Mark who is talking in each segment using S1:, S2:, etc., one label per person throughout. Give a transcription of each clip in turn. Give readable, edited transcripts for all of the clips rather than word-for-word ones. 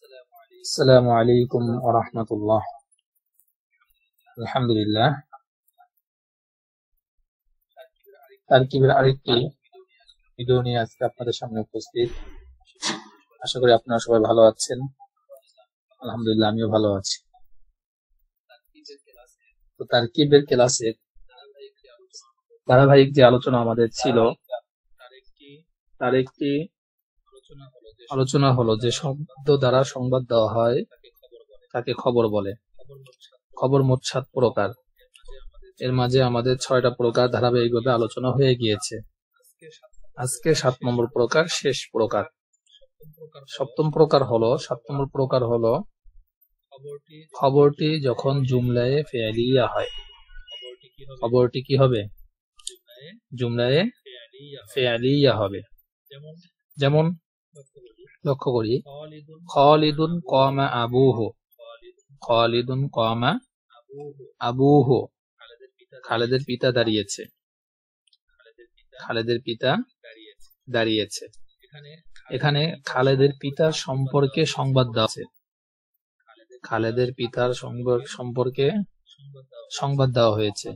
S1: আসসালামু আলাইকুম ওয়া রাহমাতুল্লাহ। আলহামদুলিল্লাহ, তারকিবের আরেকটি ভিডিও নিয়ে আজকে আপনাদের সামনে উপস্থিত। আশা করি আপনারা সবাই ভালো আছেন। আলহামদুলিল্লাহ, আমিও ভালো আছি। তো তারকিবের ক্লাসের ধারাবাহিক যে আলোচনা আমাদের ছিল, তার একটি আলোচনা হলো যে শব্দ দ্বারা সংবাদ দেওয়া হয় তাকে খবর বলে। খবর মোট 7 প্রকার। এর মাঝে আমাদের 6টা প্রকার ধারাবাহিকভাবে আলোচনা হয়ে গিয়েছে। আজকে 7 নম্বর প্রকার, শেষ প্রকার। 7 নম্বর প্রকার হলো খবরটি যখন জুমলায়ে ফেয়ালিয়া হয়। খবরটি কি হবে? জুমলায়ে ফেয়ালিয়া হবে। যেমন লক্ষ্য করি, খালিদুন কামা আবুহু। খালিদুন কামা আবুহু, খালেদের পিতা দাঁড়িয়েছে। খালেদের পিতা দাঁড়িয়েছে। এখানে খালেদের পিতার সম্পর্কে সংবাদ দেওয়া আছে। খালেদের পিতার সম্পর্কে সংবাদ দেওয়া হয়েছে।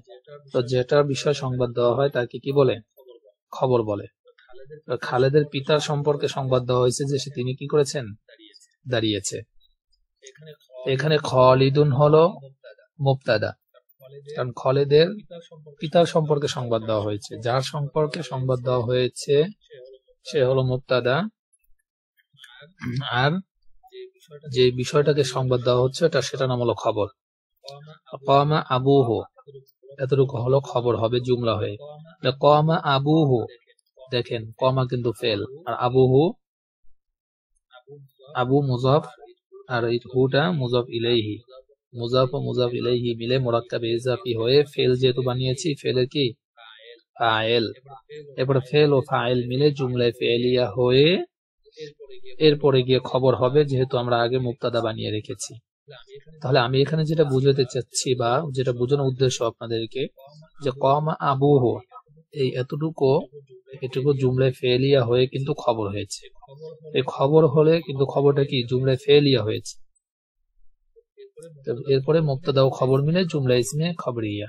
S1: তো যেটা বিষয় সংবাদ দেওয়া হয় তাকে কি বলে? খবর বলে। খালেদের পিতার সম্পর্কে সংবাদ দেওয়া হয়েছে যে তিনি কি করেছেন? দাঁড়িয়েছে। এখানে খালিদুন হলো মুবতাদা, কারণ খালেদের পিতার সম্পর্কে সংবাদ দেওয়া হয়েছে। যার সম্পর্কে সংবাদ দেওয়া হয়েছে সে হলো মুবতাদা, আর যে বিষয়টাকে সংবাদ দেওয়া হচ্ছে সেটা নাম হলো খবর। কামা আবুহু, এতটুকু হলো খবর, হবে জুমলা হয়ে। কামা আবুহু, দেখেন কমা কিন্তু ফেল, আর আবুহু, আবু মুজাফ আর এই হুটা মুজাফ ইলাইহি। মুজাফ ও মুজাফ ইলাইহি মিলে মুরাক্কাবে ইজাফি হয়ে ফেল যেহেতু বানিয়েছি, ফেলের কি? ফাইল। এরপরে ফেল ও ফাইল মিলে জুমলায় ফেলিয়া হয়ে এরপরে গিয়ে খবর হবে, যেহেতু আমরা আগে মুবতাদা বানিয়ে রেখেছি। তাহলে আমি এখানে যেটা বুঝাতে চাচ্ছি বা যেটা বোঝানোর উদ্দেশ্য আপনাদেরকে, যে কামা আবুহু, এই এতটুকু জুমলায় ফেলিয়া হয়ে কিন্তু খবর হয়েছে। এই খবর হলে কিন্তু খবরটা কি? জুমলায় ফেলিয়া হয়েছে। এরপরে মুবতাদা ও খবর মিলে জুমলা ইসমে খবরিয়া।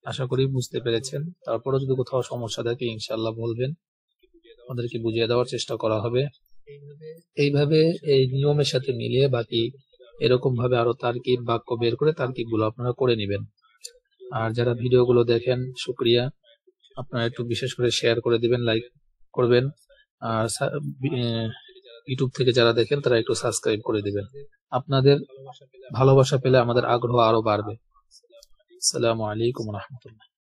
S1: আশা করি বুঝতে পেরেছেন। তারপরে যদি কোথাও সমস্যা থাকে ইনশাআল্লাহ বলবেন, আমাদেরকে বুঝিয়ে দেওয়ার চেষ্টা করা হবে। এইভাবে এই নিয়মের সাথে মিলিয়ে বাকি এরকম ভাবে আরো তারকিব বাক্য বের করে তারকিব গুলো আপনারা করে নেবেন। আর যারা ভিডিওগুলো দেখেন, শুকরিয়া, আপনারা একটু বিশেষ করে শেয়ার করে দিবেন, লাইক করবেন। আর ইউটিউব থেকে যারা দেখেন তারা একটু সাবস্ক্রাইব করে দিবেন। আপনাদের ভালোবাসা পেলে আমাদের আগ্রহ আরো বাড়বে। আসসালামু আলাইকুম ওয়া রাহমাতুল্লাহ।